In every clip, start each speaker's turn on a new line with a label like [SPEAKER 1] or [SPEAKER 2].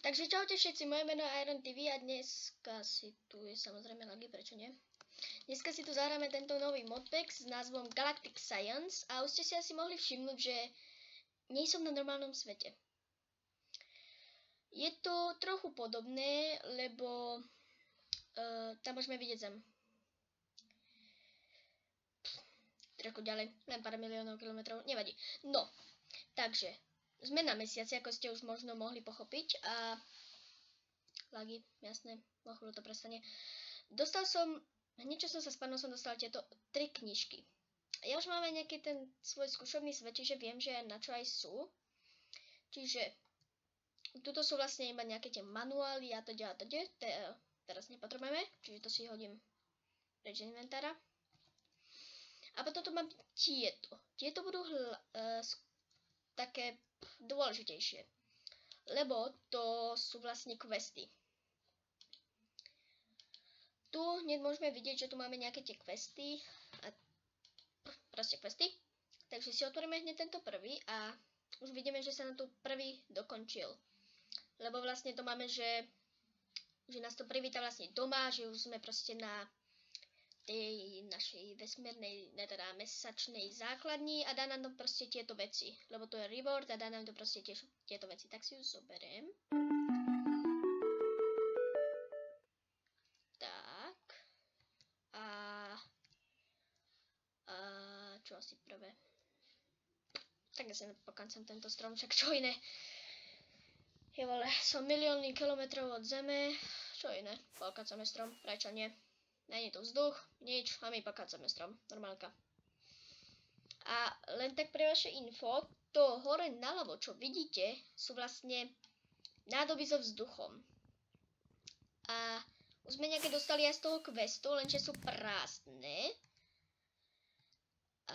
[SPEAKER 1] Takže čaute všetci, moje meno je Iron TV a dneska si tu je samozrejme lagy, prečo nie? Dneska si tu zahráme tento nový modpack s názvom Galactic Science a už ste si asi mohli všimnúť, že nie som na normálnom svete. Je to trochu podobné, lebo tam môžeme vidieť Zem. Trochu ďalej, len pár miliónov kilometrov, nevadí. No, takže sme na mesiaci, ako ste už možno mohli pochopiť a lagy, jasné, o chvíľu to prestane. Dostal som, hneď čo som sa spadol, som dostal tieto 3 knižky. Ja už mám aj nejaký ten svoj skúšobný svet, čiže viem, že na čo aj sú. Čiže tuto sú vlastne iba nejaké tie manuály a to teraz nepotrebujeme, čiže to si hodím preč z inventára. A potom tu mám tieto. Tieto budú také dôležitejšie, lebo to sú vlastne questy. Tu hneď môžeme vidieť, že tu máme nejaké tie questy a proste questy. Takže si otvoríme hneď tento prvý a už vidíme, že sa nám tu prvý dokončil. Lebo vlastne to máme, že nás to privíta vlastne doma, že už sme proste na tej našej vesmírnej, teda mesačnej základni a dá nám to proste tieto veci. Lebo to je reward a dá nám to proste tiež tieto veci. Tak si ju zoberiem. Tak. A čo asi prvé? Tak ja si pokácam tento stromček, čo iné. Je vole, som milióny kilometrov od Zeme. Čo iné? Pokácame strom, prečo nie? Není to vzduch, nič, a my pokácame strom, normálka. A len tak pre vaše info, to hore naľavo, čo vidíte, sú vlastne nádoby so vzduchom. A už sme nejaké dostali aj z toho questu, lenže sú prázdne. A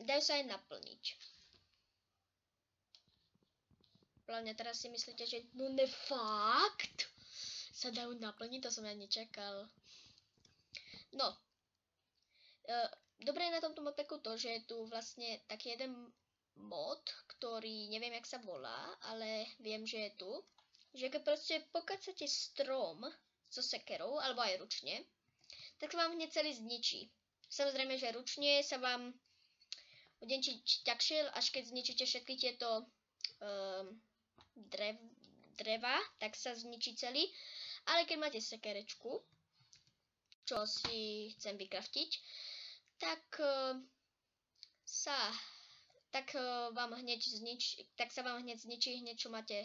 [SPEAKER 1] dajú sa aj naplniť. Hlavne teraz si myslíte, že no fakt sa dajú naplniť, to som ja nečakal. No, dobré je na tomto modpacku to, že je tu vlastne taký jeden mod, ktorý neviem, jak sa volá, ale viem, že je tu. Že keď proste pokácate strom so sekerou, alebo aj ručne, tak sa vám hneď celý zničí. Samozrejme, že ručne sa vám bude ničiť ťažšie, až keď zničíte všetky tieto dreva, tak sa zničí celý. Ale keď máte sekerečku, čo si chcem vykraftiť, tak sa vám hneď zničí, hneď čo máte,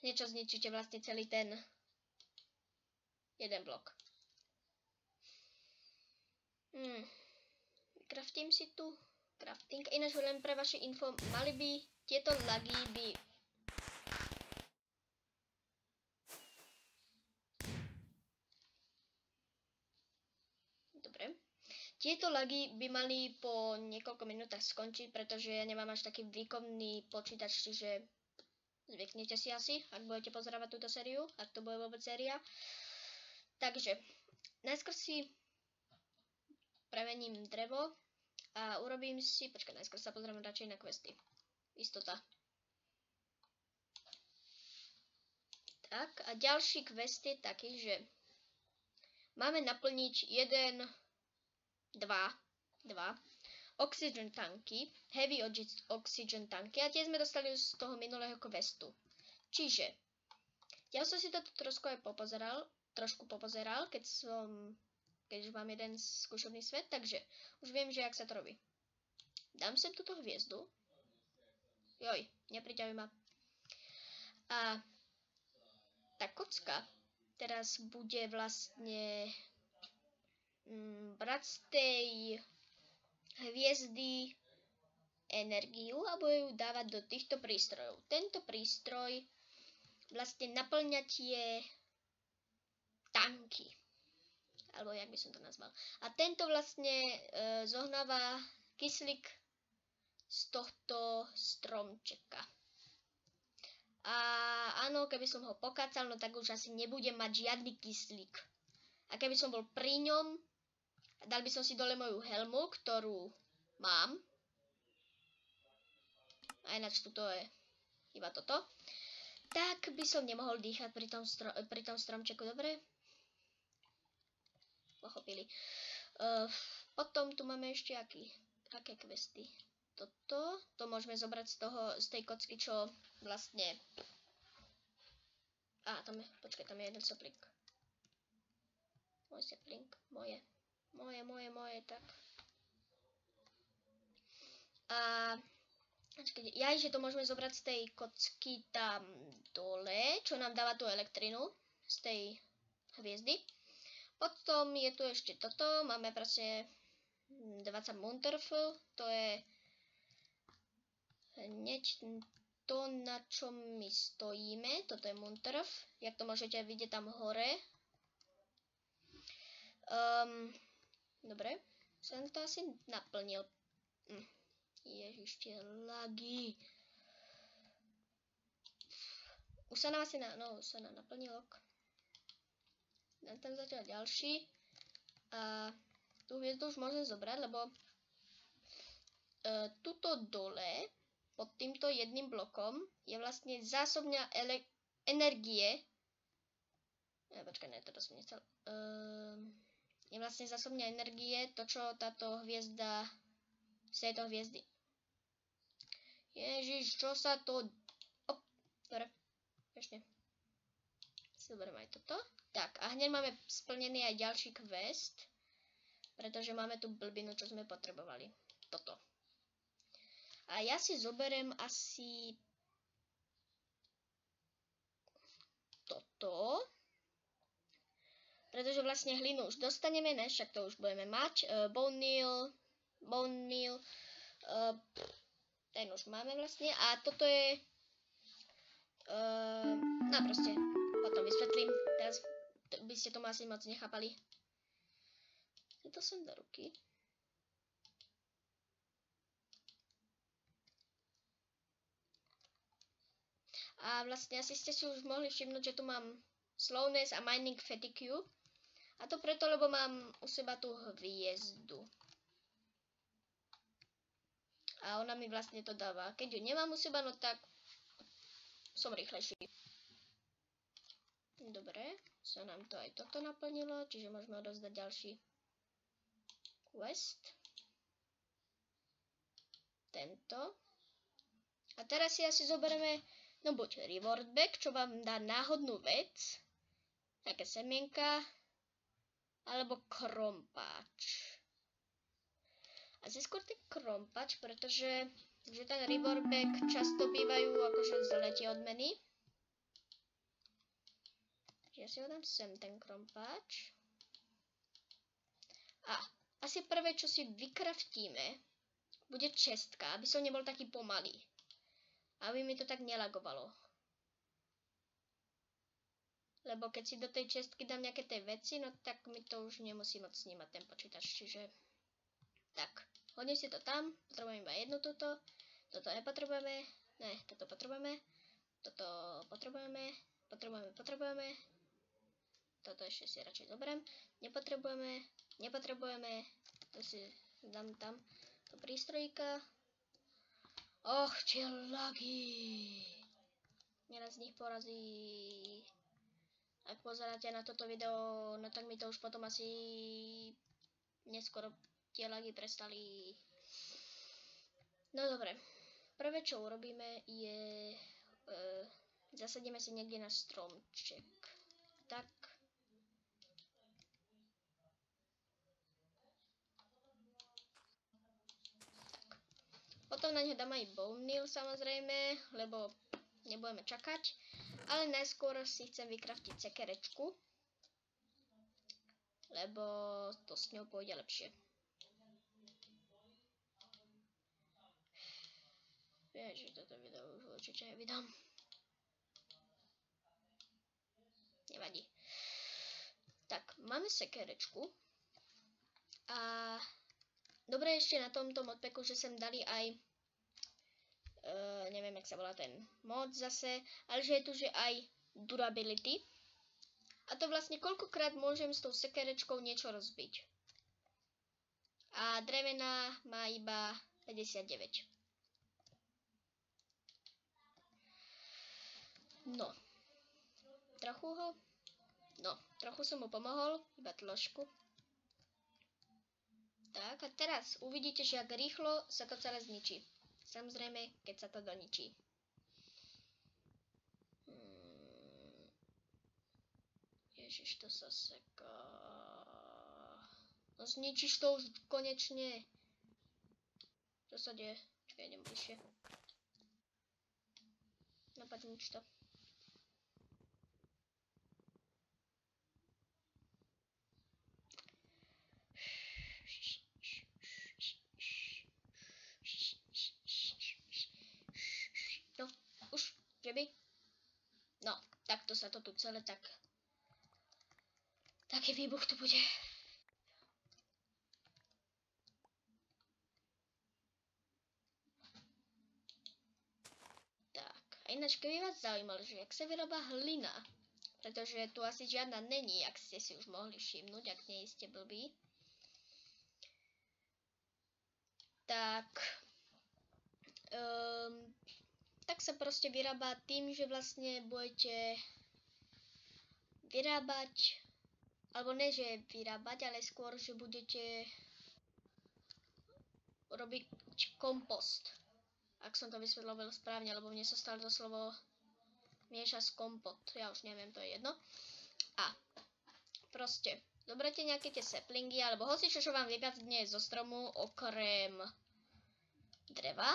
[SPEAKER 1] hneď čo zničíte vlastne celý ten jeden blok. Vykraftím si tu crafting, ináč len pre vaše info, mali by tieto lagy by Tieto lagy by mali po niekoľko minútach skončiť, pretože ja nemám až taký výkonný počítač, čiže zvyknete si asi, ak budete pozerávať túto sériu, ak to bude vôbec séria. Takže, najskôr si premením drevo a urobím si, najskôr sa pozriem radšej na questy. Istota. Tak, a ďalší quest je taký, že máme naplniť 2 oxygen tanky, heavy oxygen tanky a tie sme dostali z toho minulého questu. Čiže, ja som si to trošku popozeral, keď už mám jeden skúšobný svet, takže už viem, že jak sa to robí. Dám sem túto hviezdu. Joj, nepriťahuj ma. A tá kocka teraz bude vlastne brať z tej hviezdy energiu a bude ju dávať do týchto prístrojov. Tento prístroj vlastne naplňa tie tanky, alebo jak by som to nazval. A tento vlastne zohnáva kyslík z tohto stromčeka. A áno, keby som ho pokácal, no tak už asi nebudem mať žiadny kyslík. A keby som bol pri ňom, dal by som si dole moju helmu, ktorú mám. A a ináč tuto je iba toto, tak by som nemohol dýchať pri tom stromčeku, dobre? Pochopili. Potom tu máme ešte aké questy. To môžeme zobrať z tej kocky, čo vlastne... tam je jeden soplík. Môj soplík, moje, tak. Že to môžeme zobrať z tej kocky tam dole, čo nám dáva tú elektrinu z tej hviezdy. Potom je tu ešte toto, máme proste 20 munterf, to je hneď to, na čom my stojíme, toto je munterf, jak to môžete vidieť tam hore. Dobre, som to asi naplnil. Ježiš, tie lagy. Už sa nám asi naplnilo. Dám tam zatiaľ ďalší. A tú hviezdu už môžem zobrať, lebo tuto dole, pod týmto jedným blokom, je vlastne zásobňa energie. Počkaj, ne, toto som nechcel. Je vlastne zásobňa energie, to čo táto hviezda z tejto hviezdy. Ježiš, čo sa to... Dobre, ešte. Si zoberiem aj toto. Tak, a hneď máme splnený aj ďalší quest, pretože máme tu blbinu, čo sme potrebovali. Toto. A ja si zoberiem asi... toto. Pretože vlastne hlinu už dostaneme, ne? Však to už budeme mať. Bone meal, ten už máme vlastne. A toto je... proste, potom vysvetlím. Teraz by ste tomu asi moc nechápali. Je to sem do ruky. A vlastne asi ste si už mohli všimnúť, že tu mám slowness a mining fatigue. A to preto, lebo mám u seba tú hviezdu. A ona mi vlastne to dáva. Keď ju nemám u seba, no tak som rýchlejší. Dobre, sa nám to aj toto naplnilo, čiže môžeme odovzdať ďalší quest. Tento. A teraz si asi zoberieme, no buď reward bag, čo vám dá náhodnú vec, také semienka, alebo krompáč. Asi skôr ten krompáč, pretože ten reward bag často bývajú akože zletie odmeny. Ja si ho dám sem, ten krompáč. A asi prvé, čo si vykraftíme, bude čestka, aby som nebol taký pomalý. Aby mi to tak nelagovalo. Lebo keď si do tej čestky dám nejaké tej veci, no tak mi to už nemusí moc snímať ten počítač, čiže... Tak, hodím si to tam, potrebujem iba jedno toto, toto nepotrebujeme, ne, toto potrebujeme, toto potrebujeme, toto ešte si radšej zoberiem, nepotrebujeme, to si dám tam do prístrojíka. Och, tie lagy. Neraz z nich porazí. Ak pozeráte na toto video, no tak mi to už potom asi neskoro tie lagy prestali. No dobre, prvé čo urobíme je, zasadíme si niekde na stromček. Tak. Potom na ňo dám aj bone meal samozrejme, lebo nebudeme čakať. Ale najskôr si chcem vykraftiť sekerečku, lebo to s ňou pôjde lepšie. Viem, že toto video už určite nevydám. Nevadí. Tak, máme sekerečku. A dobre ešte na tomto modpacku, že sem dali aj neviem, jak sa volá ten mod zase, ale že je tu, že aj durability. A to vlastne koľkokrát môžem s tou sekerečkou niečo rozbiť. A drevená má iba 59. No. Trochu som mu pomohol, iba trošku. Tak, a teraz uvidíte, že jak rýchlo sa to celé zničí. Samozrejme, keď sa to doničí. Ježiš, to sa seká. No zničíš to už konečne. Čo sa deje? Čakaj, idem bližšie. Napadni nič to. No, už, že by? No, takto sa to tu celé tak... Taký výbuch tu bude. Tak, a ináč keby vás zaujímalo, že jak sa vyrába hlina, pretože tu asi žiadna není, ak ste si už mohli všimnúť, ak nie ste blbí. Tak, tak sa proste vyrába tým, že vlastne budete vyrábať, alebo ne, že vyrábať, ale skôr, že budete robiť kompost. Ak som to vysvetľoval správne, lebo mne sa stále to slovo mieša s kompot. Ja už neviem, to je jedno. A proste, zoberete nejaké tie saplingy, alebo hocičo, čo vám vypadne zo stromu, okrem dreva.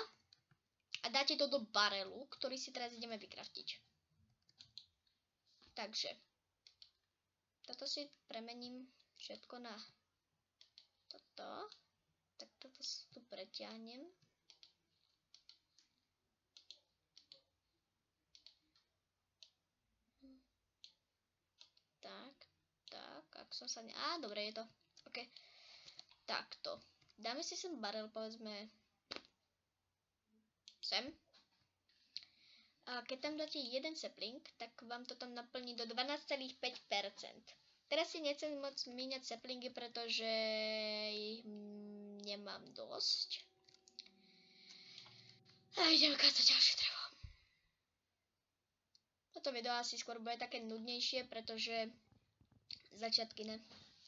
[SPEAKER 1] A dáte to do barelu, ktorý si teraz ideme vykraftiť. Takže, toto si premením všetko na toto. Tak toto si tu preťahnem. Tak, ak som sa ne... Á, dobre, je to. OK. Takto. Dáme si sem barel, povedzme, sem. A keď tam dáte jeden sapling, tak vám to tam naplní do 12,5%. Teraz si nechcem moc míňať saplingy, pretože ich nemám dosť. A idem kázať ďalšie drevo. Toto video asi skôr bude také nudnejšie, pretože začiatky ne.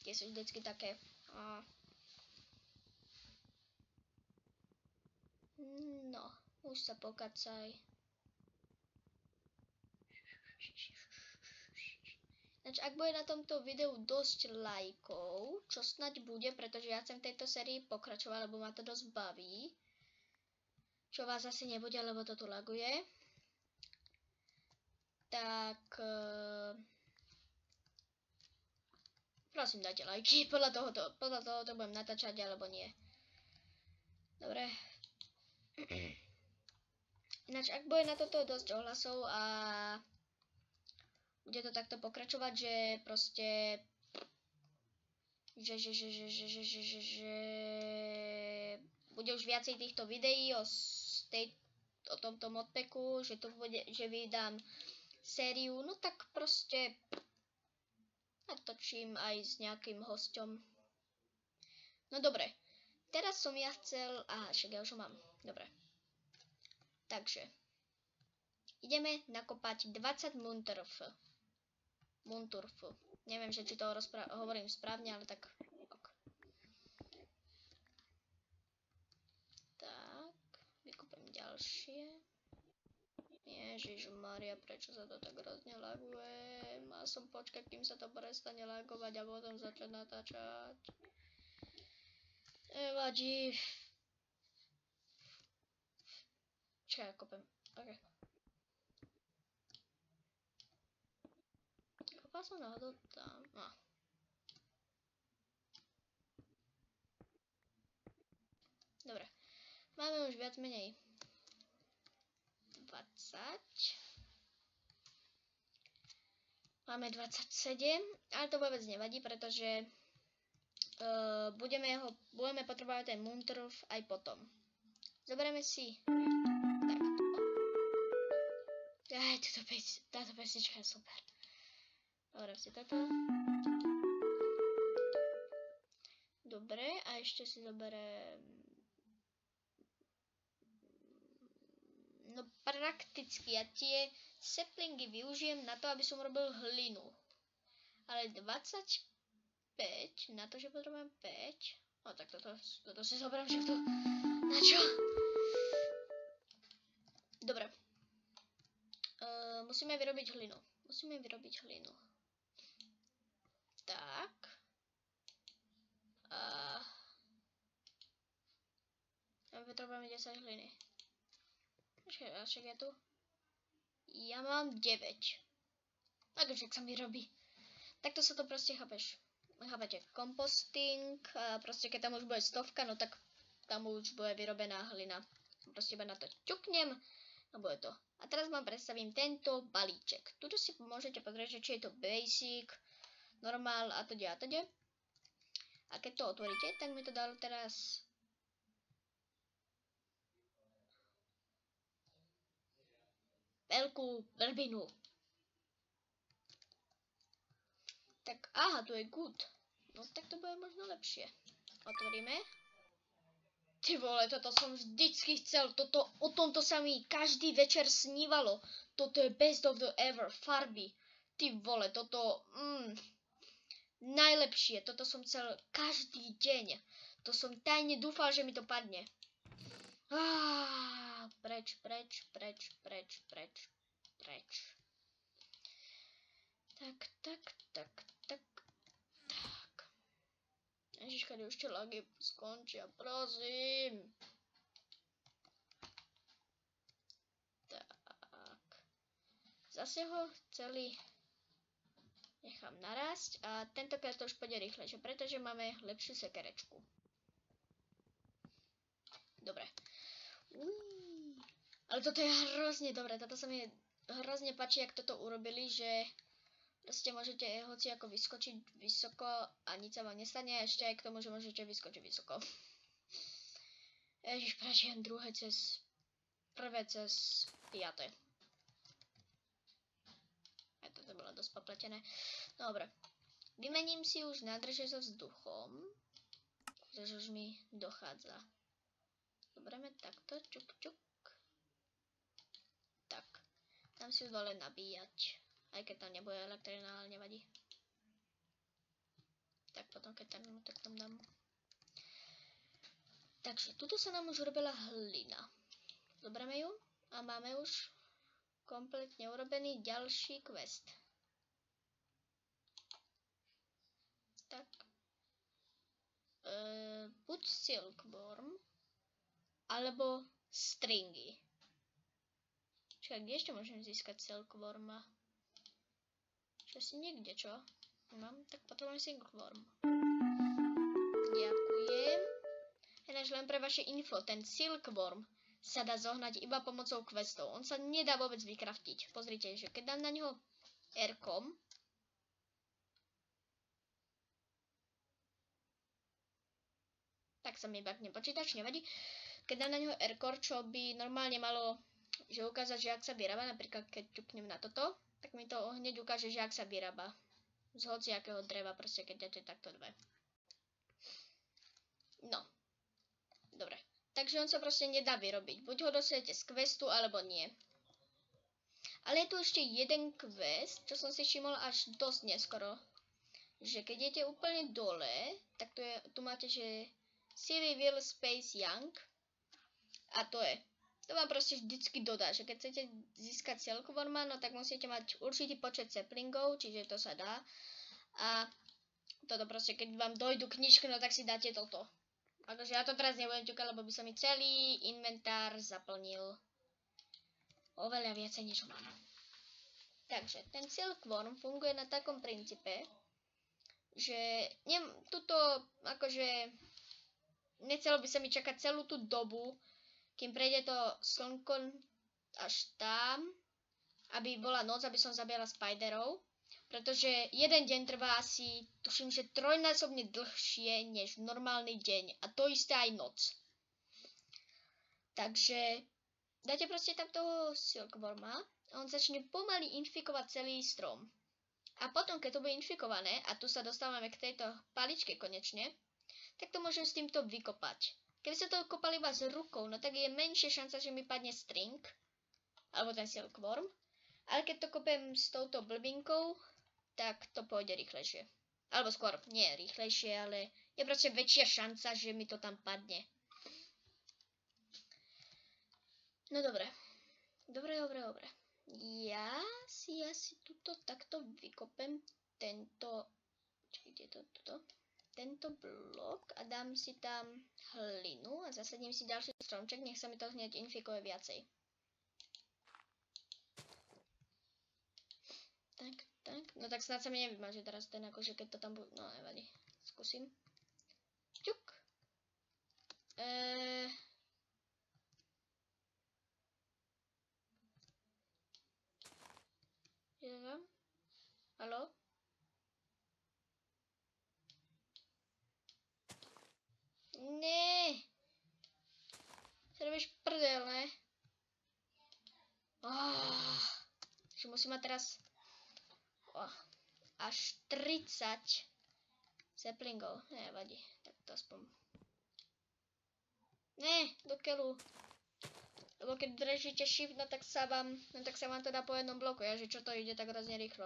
[SPEAKER 1] Tie sú vždycky také. No, už sa pokacaj. Znači, ak bude na tomto videu dosť lajkov, čo snaď bude, pretože ja chcem v tejto sérii pokračovať, lebo ma to dosť baví. Čo vás asi nebude, lebo to tu laguje. Tak... prosím, dajte lajky, podľa toho to budem natáčať, alebo nie. Dobre. Ináč, ak bude na toto dosť ohlasov a bude to takto pokračovať, že proste že bude už viacej týchto videí o tomto modpacku, že tu bude, že vydám sériu, no tak proste natočím aj s nejakým hosťom. No dobre, teraz som ja chcel... Aha, však ja už ho mám. Dobre. Takže, ideme nakopať 20 munturf. Neviem, že či to hovorím správne, ale tak... Ok. Tak, vykopem ďalšie. Ježišmaria, prečo sa to tak hrozne laguje? Mal som počkať, kým sa to prestane lagovať a potom začať natáčať. Nevadí. Čakaj, ja kopem. OK. Kopal som náhodou tam. No. Dobre. Máme už viac menej 20. Máme 27, ale to vôbec nevadí, pretože budeme potrebovať ten munturf aj potom. Zoberieme si takto. Aj, táto pesnička je super. Zoberiem si toto. Dobre, a ešte si zoberiem... No, prakticky. Ja tie saplingy využijem na to, aby som robil hlinu. Ale 25 na to, že potrebujem 5. No tak toto si zoberiem všetko. Na čo? Dobre. Musíme vyrobiť hlinu. Tak. Potrebujeme 10 hliny. Však ja tu. Ja mám 9. Takže sa mi robí. Takto sa to proste chápete, komposting, proste keď tam už bude 100, no tak tam už bude vyrobená hlina. Proste iba na to ťuknem a bude to. A teraz vám predstavím tento balíček. Tuto si môžete pozrieť, že či je to basic, normál a teda a teda. A keď to otvoríte, tak mi to dalo teraz veľkú blbinu. Tak aha, tu je good. No tak to bude možno lepšie. Otvoríme. Ty vole, toto som vždycky chcel. O tomto sa mi každý večer snívalo. Toto je best of the ever. Farby. Ty vole, toto... najlepšie. Toto som chcel každý deň. To som tajne dúfal, že mi to padne. Preč. Tak. Ježiška, už tie lagy skončia, prosím. Tak. Zase ho celý nechám narásť a tentokrát to už pôjde rýchlejšie, pretože máme lepšiu sekerečku. Dobre. Ale toto je hrozne dobré, toto sa mi hrozne páči, jak toto urobili, že proste môžete hoci ako vyskočiť vysoko a nič sa vám nestane a ešte aj k tomu, že môžete vyskočiť vysoko. Ježiš, pražijem prvé cez 5. Aj toto bolo dosť popletené. Dobre. Vymením si už nádrže so vzduchom, pretože už mi dochádza. Zoberieme takto, čuk. Tak. Tam si už dole nabíjať. Aj keď tam nebude elektrina, ale nevadí. Tak potom, keď tak tam dám. Takže, tuto sa nám už urobila hlina. Zoberieme ju a máme už kompletne urobený ďalší quest. Tak. Buď silkworm, alebo stringy. Čiže kde ešte môžem získať silkworma? Asi niekde, čo? Mám, tak potrebujem silkworm. Ďakujem. Ináč len pre vaše info, ten silkworm sa dá zohnať iba pomocou questov. On sa nedá vôbec vykraftiť. Pozrite, že keď dám na neho R-kom, tak sa mi bakne počítač, nevadí. Keď dám na neho R-core, čo by normálne malo že ukázať, že ak sa vyrába, napríklad keď ťuknem na toto, tak mi to hneď ukáže, že ak sa vyrába. Z hociakého dreva, proste keď dáte takto dve. No. Dobre. Takže on sa proste nedá vyrobiť. Buď ho dostanete z questu, alebo nie. Ale je tu ešte jeden quest, čo som si všimol až dosť neskoro. Že keď idete úplne dole, tak tu máte, že CV will space young. A to je. To vám proste vždycky dodá, že keď chcete získať silkworma, no tak musíte mať určitý počet saplingov, čiže to sa dá. A toto proste, keď vám dojdu knižky, no tak si dáte toto. Akože ja to teraz nebudem ťukať, lebo by sa mi celý inventár zaplnil. Oveľa viacej, než mám. Takže, ten silkworm funguje na takom princípe, že tuto, akože, nechcelo by sa mi čakať celú tú dobu, kým prejde to slnko až tam, aby bola noc, aby som zabíjala spiderov. Pretože jeden deň trvá asi, tuším, že trojnásobne dlhšie než normálny deň. A to isté aj noc. Takže dáte proste tam toho silkworma a on začne pomaly infikovať celý strom. A potom, keď to bude infikované, a tu sa dostávame k tejto paličke konečne, tak to môžem s týmto vykopať. Keby sa to kopali iba s rukou, no tak je menšia šanca, že mi padne string, alebo ten silkworm. Ale keď to kopem s touto blbinkou, tak to pôjde rýchlejšie. Alebo skôr, nie rýchlejšie, ale je proste väčšia šanca, že mi to tam padne. No dobre. Dobre. Ja si tuto takto vykopem tento... Čakajte, tento blok a dám si tam hlinu a zasadím si ďalší stromček, nech sa mi to hneď infikuje viacej. Tak. No tak snad sa mi nevymaže teraz ten akože keď to tam bude... No nevadí. Skúsim. Ťuk. Haló? Ne. Sa robíš prdel, ne? Že musím mať teraz až 30 saplingov. Nevadí, tak to aspoň. Ne, do keľu. Lebo keď držíte shift, no tak sa vám to dá po jednom bloku, ja, že čo to ide tak hrozne rýchlo.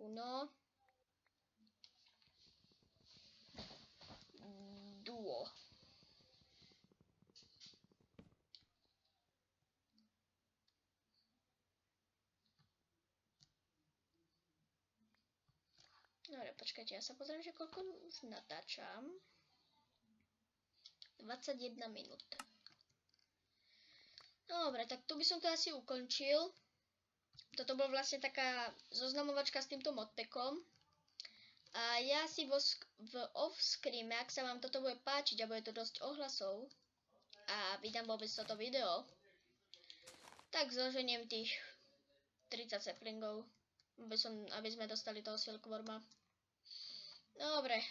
[SPEAKER 1] Uno. Duo. Dobre, počkajte, ja sa pozriem, že koľko už natáčam. 21 minút. Dobre, tak tu by som to asi ukončil. Toto bol vlastne taká zoznamovačka s týmto modpackom. A ja si v off-screene, ak sa vám toto bude páčiť a bude to dosť ohlasov a vydám vôbec toto video, tak zoženiem tých 30 saplingov, aby sme dostali toho silkworma. Dobre.